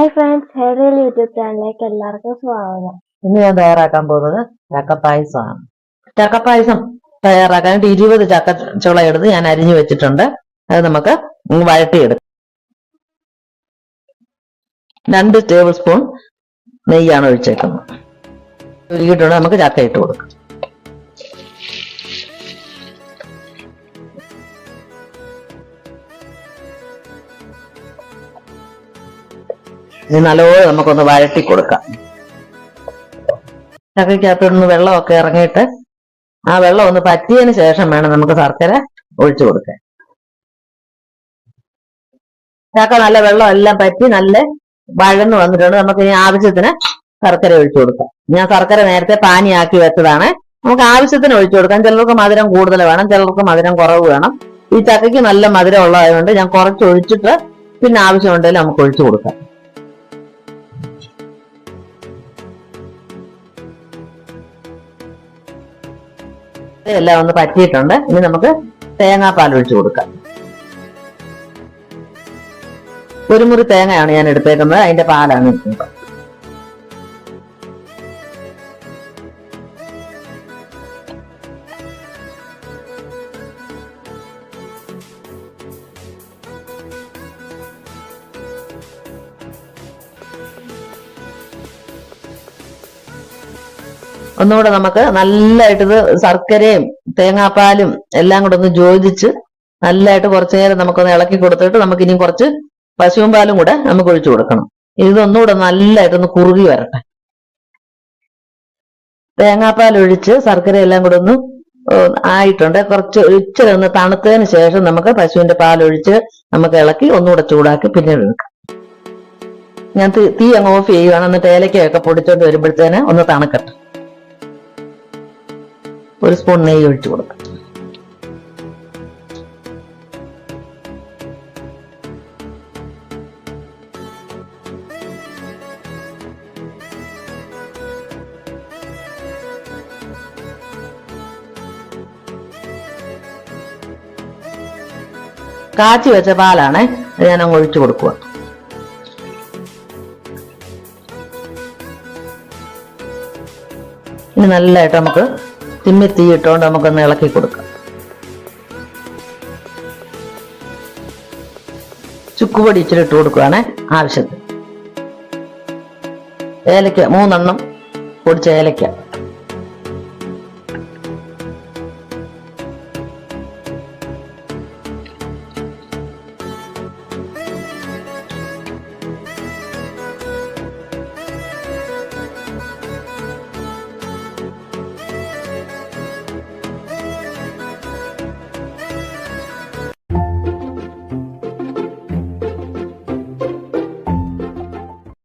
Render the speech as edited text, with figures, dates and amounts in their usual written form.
Hi friends, hair YouTube ചാനലിലേക്ക് എല്ലാവർക്കും സ്വാഗതം. ഇന്ന് ഞാൻ തയ്യാറാക്കാൻ പോകുന്നത് ചക്കപ്പായസമാണ്. ചക്കപ്പായസം തയ്യാറാക്കാൻ 20 ചക്കച്ചുള എടുത്ത് ഞാൻ അരിഞ്ഞു വെച്ചിട്ടുണ്ട്. അത് നമുക്ക് വഴട്ടിയെടുക്കാം. 2 ടേബിൾ സ്പൂൺ നെയ്യാണ് ഒഴിച്ചേക്കുന്നത്. ഉരുകിയിട്ടുണ്ട്. നമുക്ക് ചക്ക ഇട്ട് കൊടുക്കാം. ഇനി നല്ലപോലെ നമുക്കൊന്ന് വഴട്ടി കൊടുക്കാം. ചക്കയ്ക്കകത്തുനിന്ന് വെള്ളമൊക്കെ ഇറങ്ങിയിട്ട് ആ വെള്ളം ഒന്ന് പറ്റിയതിന് ശേഷം വേണം നമുക്ക് ശർക്കര ഒഴിച്ചു കൊടുക്കാൻ. ചക്ക നല്ല വെള്ളം എല്ലാം പറ്റി നല്ല വഴന്ന് വന്നിട്ടുണ്ട്. നമുക്ക് ഇനി ആവശ്യത്തിന് ശർക്കര ഒഴിച്ചു കൊടുക്കാം. ഞാൻ ശർക്കര നേരത്തെ പാനിയാക്കി വെച്ചതാണ്. നമുക്ക് ആവശ്യത്തിന് ഒഴിച്ചു കൊടുക്കാം. ചിലർക്ക് മധുരം കൂടുതൽ വേണം, ചിലർക്ക് മധുരം കുറവ് വേണം. ഈ ചക്കയ്ക്ക് നല്ല മധുരം ഉള്ളതായതുകൊണ്ട് ഞാൻ കുറച്ച് ഒഴിച്ചിട്ട് പിന്നെ ആവശ്യമുണ്ടെങ്കിൽ നമുക്ക് ഒഴിച്ചു കൊടുക്കാം. എല്ലാം ഒന്ന് പറ്റിയിട്ടുണ്ട്. ഇനി നമുക്ക് തേങ്ങാപ്പാൽ ഒഴിച്ചു കൊടുക്കാം. 1 മുറി തേങ്ങയാണ് ഞാൻ എടുത്തേക്കുന്നത്. അതിന്റെ പാലാണ് എടുക്കുന്നത്. ഒന്നുകൂടെ നമുക്ക് നല്ലതായിട്ട് ഇത് ശർക്കരയും തേങ്ങാപ്പാലും എല്ലാം കൂടെ ഒന്ന് യോജിച്ച് നല്ലതായിട്ട് കുറച്ചു നേരം നമുക്കൊന്ന് ഇളക്കി കൊടുത്തിട്ട് നമുക്ക് ഇനിയും കുറച്ച് പശുവും പാലും കൂടെ നമുക്ക് ഒഴിച്ചു കൊടുക്കണം. ഇതൊന്നുകൂടെ നല്ലതായിട്ടൊന്ന് കുറുകി വരട്ടെ. തേങ്ങാപ്പാൽ ഒഴിച്ച് ശർക്കര എല്ലാം കൂടെ ഒന്ന് ആയിട്ടുണ്ട്. കുറച്ച് ഇച്ചിരി ഒന്ന് തണുത്തതിന് ശേഷം നമുക്ക് പശുവിന്റെ പാലൊഴിച്ച് നമുക്ക് ഇളക്കി ഒന്നുകൂടെ ചൂടാക്കി പിന്നീട് എടുക്കാം. ഞാൻ തീ അങ്ങ് ഓഫ് ചെയ്യുകയാണ്. എന്നിട്ട് ഏലക്കയൊക്കെ പൊടിച്ചോണ്ട് വരുമ്പോഴത്തേന് ഒന്ന് തണുക്കട്ടെ. 1 സ്പൂൺ നെയ്യ് ഒഴിച്ചു കൊടുക്കാം. കാച്ചി വെച്ച പാലാണ് ഞാൻ അങ്ങ് ഒഴിച്ചു കൊടുക്കുക. ഇനി നല്ലതായിട്ട് നമുക്ക് തിമ്മി തീ ഇട്ടുകൊണ്ട് നമുക്കൊന്ന് ഇളക്കി കൊടുക്കാം. ചുക്കുപൊടി ഇച്ചിരി ഇട്ട് കൊടുക്കുകയാണ് ആവശ്യത്തിന്. ഏലക്ക 3 എണ്ണം പൊടിച്ച ഏലക്ക.